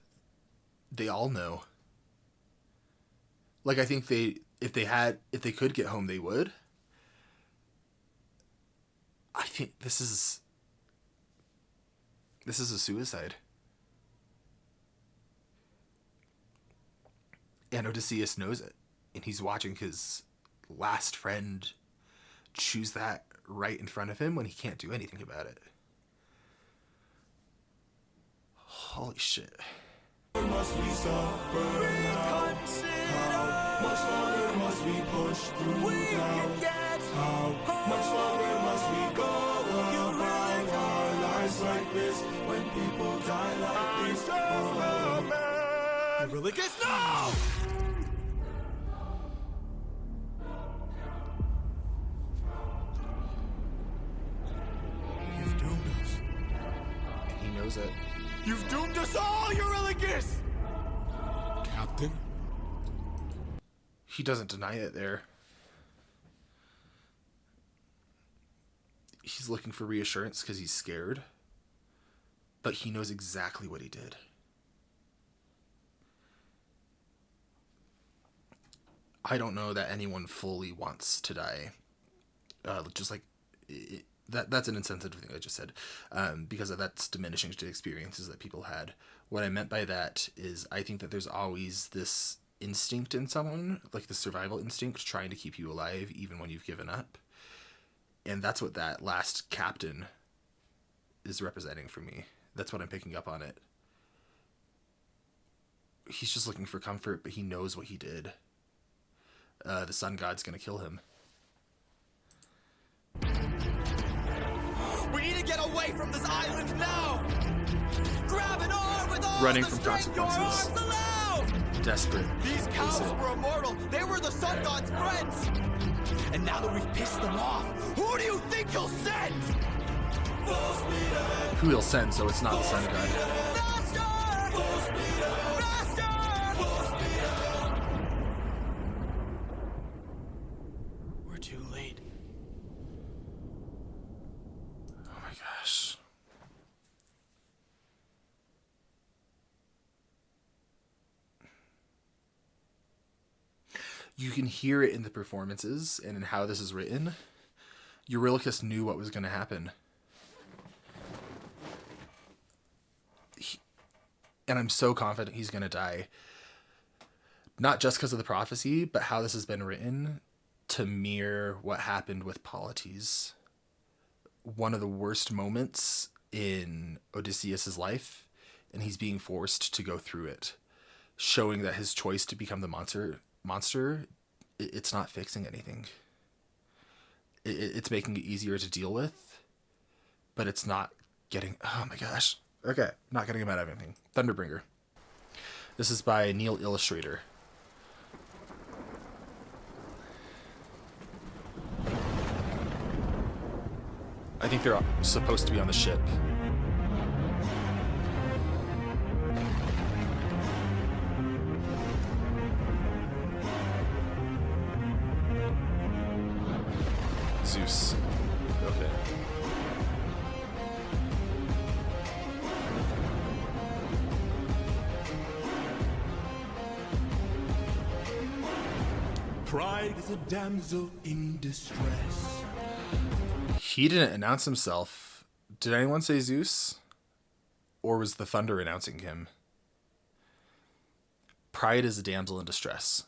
They all know. Like, I think if they could get home, they would. I think this is a suicide. And Odysseus knows it. And he's watching his last friend choose that right in front of him when he can't do anything about it. Holy shit. Must we suffer now? How much longer must we push through doubt? How much longer must we go about our lives like this when people die like this? Eurylochus, no! You've doomed us. And he knows it. You've doomed us all, Eurylochus! Captain? He doesn't deny it there. He's looking for reassurance because he's scared. But he knows exactly what he did. I don't know that anyone fully wants to die. Just like... That's an insensitive thing I just said. Because that's diminishing to experiences that people had. What I meant by that is I think that there's always this instinct in someone, like the survival instinct, trying to keep you alive even when you've given up. And that's what that last captain is representing for me. That's what I'm picking up on it. He's just looking for comfort, but he knows what he did. The sun god's gonna kill him. We need to get away from this island now! Grab an arm with all Running the from strength your consequences. arms allow! Desperate. These Face cows it. were immortal. They were the sun god's friends. And now that we've pissed them off, who do you think you'll send? Who he'll send, so it's not the sun god. Faster! Faster! We're too late. Oh my gosh. You can hear it in the performances and in how this is written. Eurylochus knew what was going to happen. And I'm so confident he's going to die. not just because of the prophecy, but how this has been written to mirror what happened with Polites. One of the worst moments in Odysseus's life, and he's being forced to go through it, showing that his choice to become the monster, it's not fixing anything. It's making it easier to deal with, but it's not getting, oh my gosh. Okay, not getting him out of anything. Thunderbringer. This is by Neil Illustrator. I think they're supposed to be on the ship. Zeus. Okay. Pride is a damsel in distress. He didn't announce himself. Did anyone say Zeus? Or was the thunder announcing him? Pride is a damsel in distress.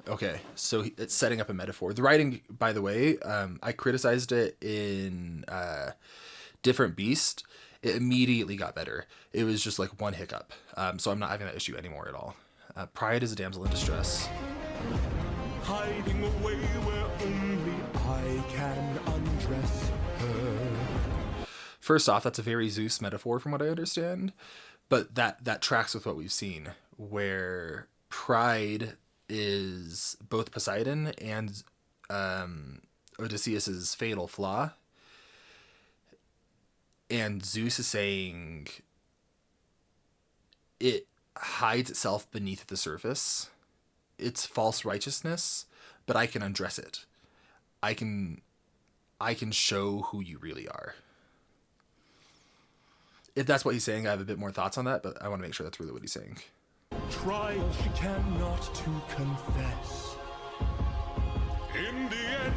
Okay, so it's setting up a metaphor. The writing, by the way, I criticized it in Different Beast. It immediately got better. It was just like one hiccup. So I'm not having that issue anymore at all. Pride is a damsel in distress. Hiding away where only I can undress her. First off, that's a very Zeus metaphor from what I understand. But that tracks with what we've seen, where pride is both Poseidon and Odysseus's fatal flaw. And Zeus is saying it hides itself beneath the surface. It's false righteousness, but I can undress it. I can show who you really are. If that's what he's saying, I have a bit more thoughts on that, but I want to make sure that's really what he's saying. Trial she cannot to confess. In the end,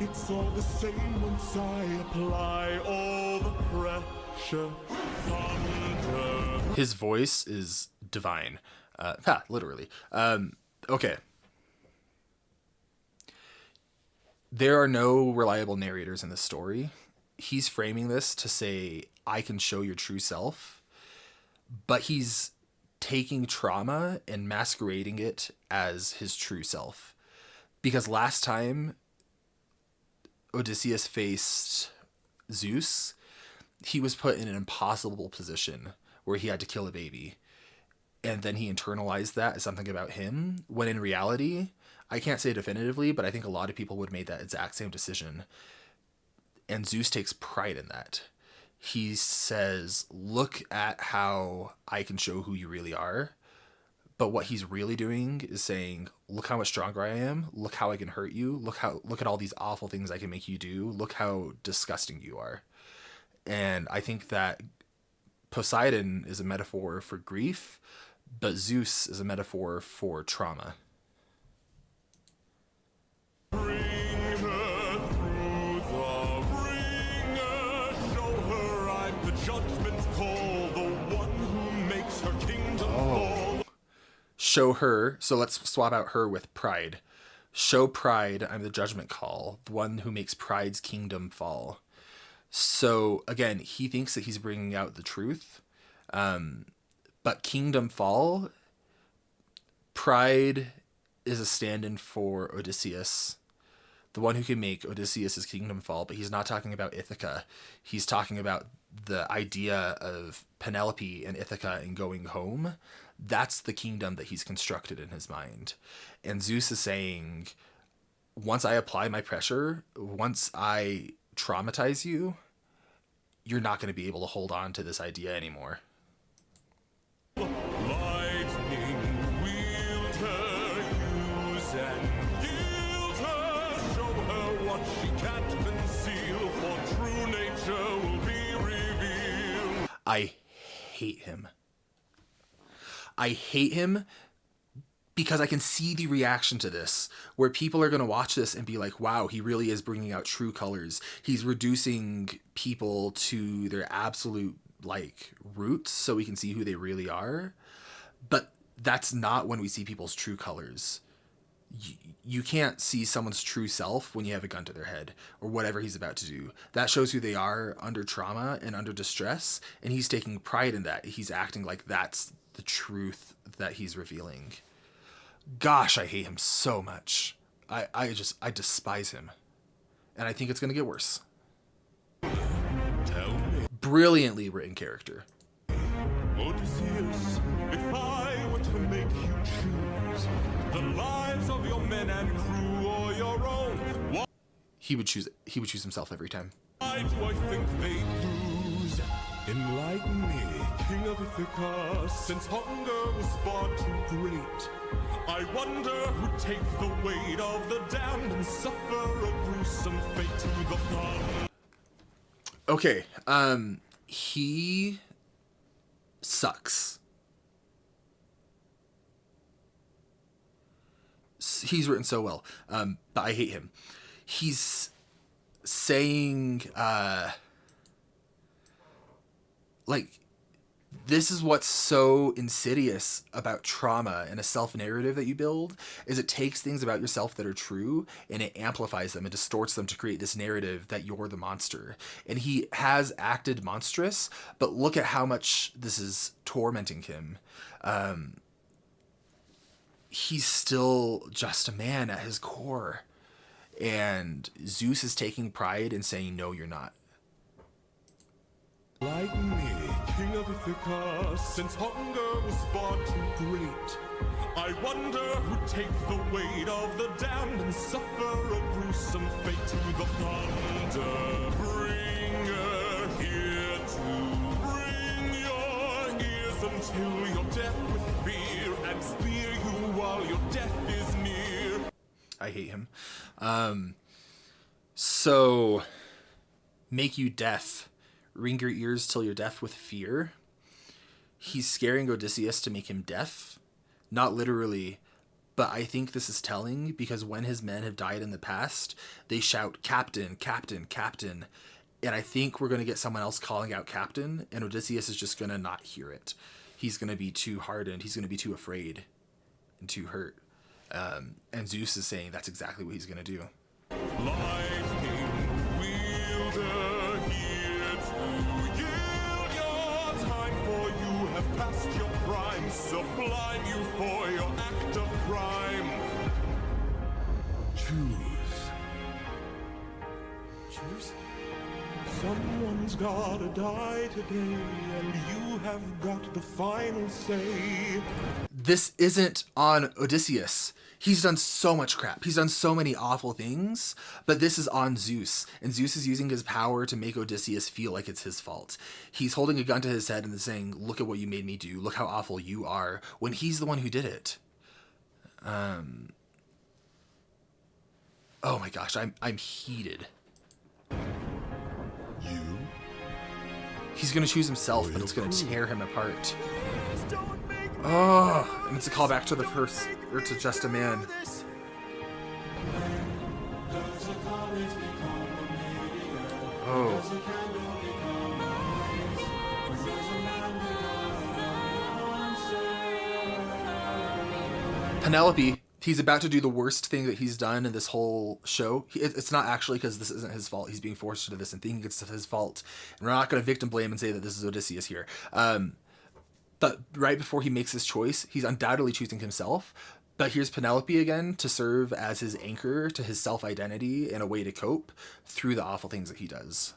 it's all the same once I apply all the pressure. Thunder. His voice is divine. Literally. Okay. There are no reliable narrators in this story. He's framing this to say, I can show your true self, but he's taking trauma and masquerading it as his true self. Because last time Odysseus faced Zeus, he was put in an impossible position where he had to kill a baby. And then he internalized that as something about him, when in reality, I can't say definitively, but I think a lot of people would have made that exact same decision. And Zeus takes pride in that. He says, look at how I can show who you really are. But what he's really doing is saying, look how much stronger I am. Look how I can hurt you. Look at all these awful things I can make you do. Look how disgusting you are. And I think that Poseidon is a metaphor for grief, but Zeus is a metaphor for trauma. Bring her through the ringer. Show her I'm the judgment's call, the one who makes her kingdom fall. Show her, so let's swap out her with pride. Show pride, I'm the judgment call, the one who makes pride's kingdom fall. So again, he thinks that he's bringing out the truth. But kingdom fall, pride is a stand-in for Odysseus, the one who can make Odysseus' kingdom fall, but he's not talking about Ithaca. He's talking about the idea of Penelope and Ithaca and going home. That's the kingdom that he's constructed in his mind. And Zeus is saying, once I apply my pressure, once I traumatize you, you're not going to be able to hold on to this idea anymore. Lightning wield her, use and yield her. Show her what she can't conceal, for true nature will be revealed. I hate him. I hate him because I can see the reaction to this, where people are going to watch this and be like, wow, he really is bringing out true colors. He's reducing people to their absolute roots so we can see who they really are. But that's not when we see people's true colors. You can't see someone's true self when you have a gun to their head or whatever he's about to do. That shows who they are under trauma and under distress, and he's taking pride in that. He's acting like that's the truth that he's revealing. Gosh, I hate him so much. I despise him. And I think it's going to get worse. Tell me, Brilliantly written character. Odysseus, if I were to make you choose the lives of your men and crew or your own, He would choose himself every time. why do I think they lose? Enlighten me, king of Ithaca, since hunger was far too great. I wonder who'd take the weight of the damned and suffer a gruesome fate to the pond. Okay, he sucks. He's written so well, but I hate him. He's saying, like, this is what's so insidious about trauma and a self-narrative that you build, is it takes things about yourself that are true and it amplifies them and distorts them to create this narrative that you're the monster. And he has acted monstrous, but look at how much this is tormenting him. He's still just a man at his core. And Zeus is taking pride in saying, no, you're not. Like me, king of Ithaca, since hunger was far too great. I wonder who'd take the weight of the damned and suffer a gruesome fate to the plunder. Bring her here to bring your ears until you're deaf with fear and spear you while your death is near. I hate him. So, make you deaf. Ring your ears till you're deaf with fear. He's scaring Odysseus to make him deaf. Not literally, but I think this is telling because when his men have died in the past, they shout, "Captain, Captain, Captain." And I think we're going to get someone else calling out Captain, and Odysseus is just going to not hear it. He's going to be too hardened. He's going to be too afraid and too hurt. And Zeus is saying that's exactly what he's going to do. Lightning wielder here to yield your time, for you have passed your prime. Sublime you for your act of crime. Choose. Someone's gotta die today, and you have got the final say. This isn't on Odysseus. He's done so much crap. He's done so many awful things, but this is on Zeus. And Zeus is using his power to make Odysseus feel like it's his fault. He's holding a gun to his head and saying, look at what you made me do. Look how awful you are, when he's the one who did it. Oh my gosh, I'm heated. You? He's going to choose himself, but it's going to tear him apart. Oh, and it's a callback to the first, or to Just a Man. Oh. Penelope, he's about to do the worst thing that he's done in this whole show. It's not actually because this isn't his fault. He's being forced into this and thinking it's his fault. And we're not going to victim blame and say that this is Odysseus here. But right before he makes this choice, he's undoubtedly choosing himself. But here's Penelope again to serve as his anchor to his self-identity and a way to cope through the awful things that he does.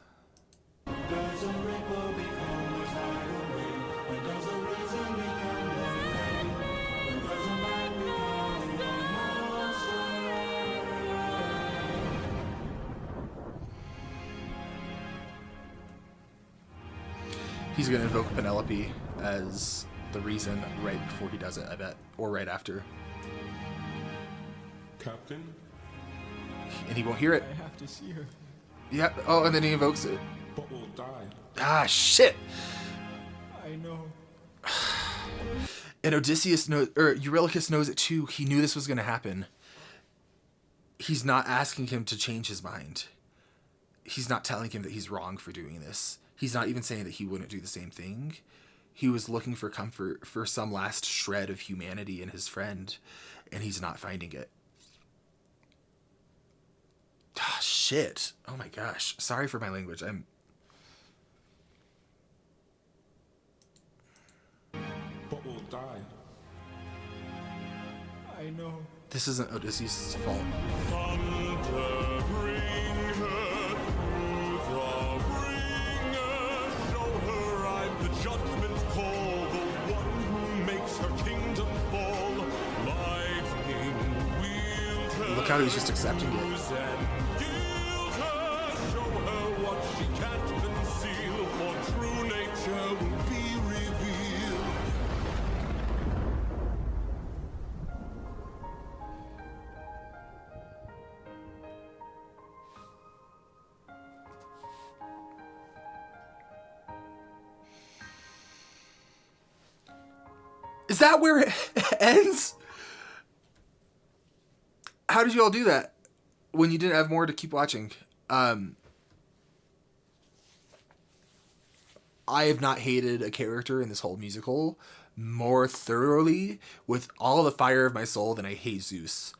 He's going to invoke Penelope as the reason right before he does it, I bet. Or right after. Captain? And he won't hear it. I have to see her. Yep. Oh, and then he invokes it. But we'll die. Ah, shit! I know. And Odysseus knows, or Eurylochus knows it too. He knew this was going to happen. He's not asking him to change his mind. He's not telling him that he's wrong for doing this. He's not even saying that he wouldn't do the same thing. He was looking for comfort, for some last shred of humanity in his friend, and he's not finding it. Ah, shit. Oh my gosh. Sorry for my language. But we'll die. I know. This isn't Odysseus' fault. Thunder, bring her through the ringer. Show her I'm the judgment call, the one who makes her kingdom fall. Lightning, wield her. Look how he's just accepting it. And yield her. Show her what she can't conceal, for true nature will be revealed. Is that where it ends? How did you all do that when you didn't have more to keep watching? I have not hated a character in this whole musical more thoroughly with all the fire of my soul than I hate Zeus.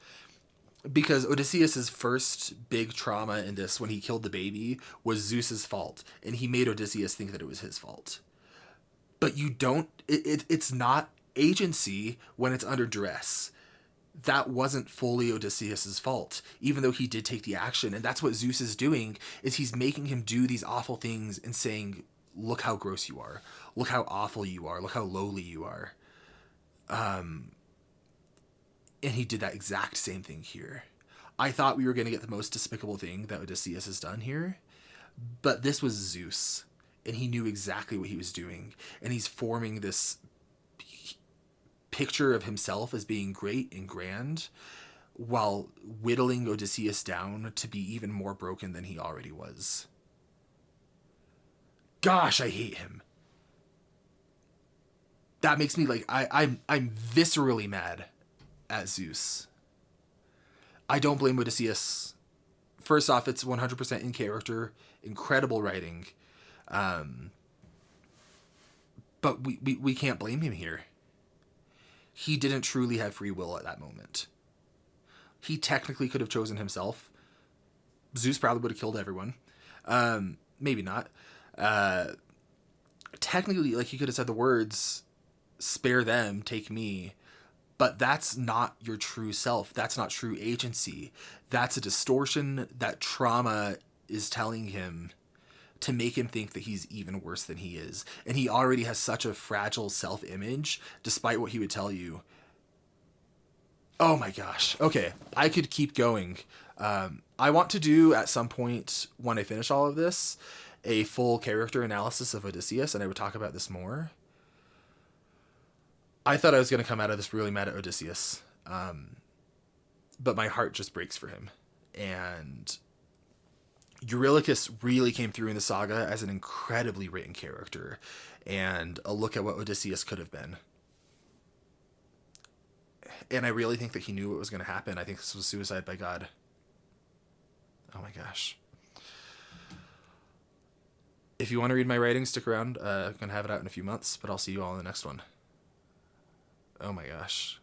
Because Odysseus' first big trauma in this, when he killed the baby, was Zeus's fault. And he made Odysseus think that it was his fault. But you don't... It's not agency when it's under duress. That wasn't fully Odysseus' fault, even though he did take the action. And that's what Zeus is doing, is he's making him do these awful things and saying, look how gross you are. Look how awful you are. Look how lowly you are. And he did that exact same thing here. I thought we were going to get the most despicable thing that Odysseus has done here, but this was Zeus, and he knew exactly what he was doing, and he's forming this picture of himself as being great and grand while whittling Odysseus down to be even more broken than he already was. Gosh, I hate him. That makes me like, I'm viscerally mad at Zeus. I don't blame Odysseus. First off, it's 100% in character, incredible writing. But we can't blame him here. He didn't truly have free will at that moment. He technically could have chosen himself. Zeus probably would have killed everyone. Maybe not. Technically, like, he could have said the words, spare them, take me. But that's not your true self. That's not true agency. That's a distortion that trauma is telling him to make him think that he's even worse than he is. And he already has such a fragile self-image, despite what he would tell you. Oh my gosh. Okay, I could keep going. I want to do, at some point, when I finish all of this, a full character analysis of Odysseus, and I would talk about this more. I thought I was going to come out of this really mad at Odysseus. But my heart just breaks for him. And Eurylochus really came through in the saga as an incredibly written character. And a look at what Odysseus could have been. And I really think that he knew what was going to happen. I think this was suicide by God. Oh my gosh. If you want to read my writing, stick around. I'm going to have it out in a few months, but I'll see you all in the next one. Oh my gosh.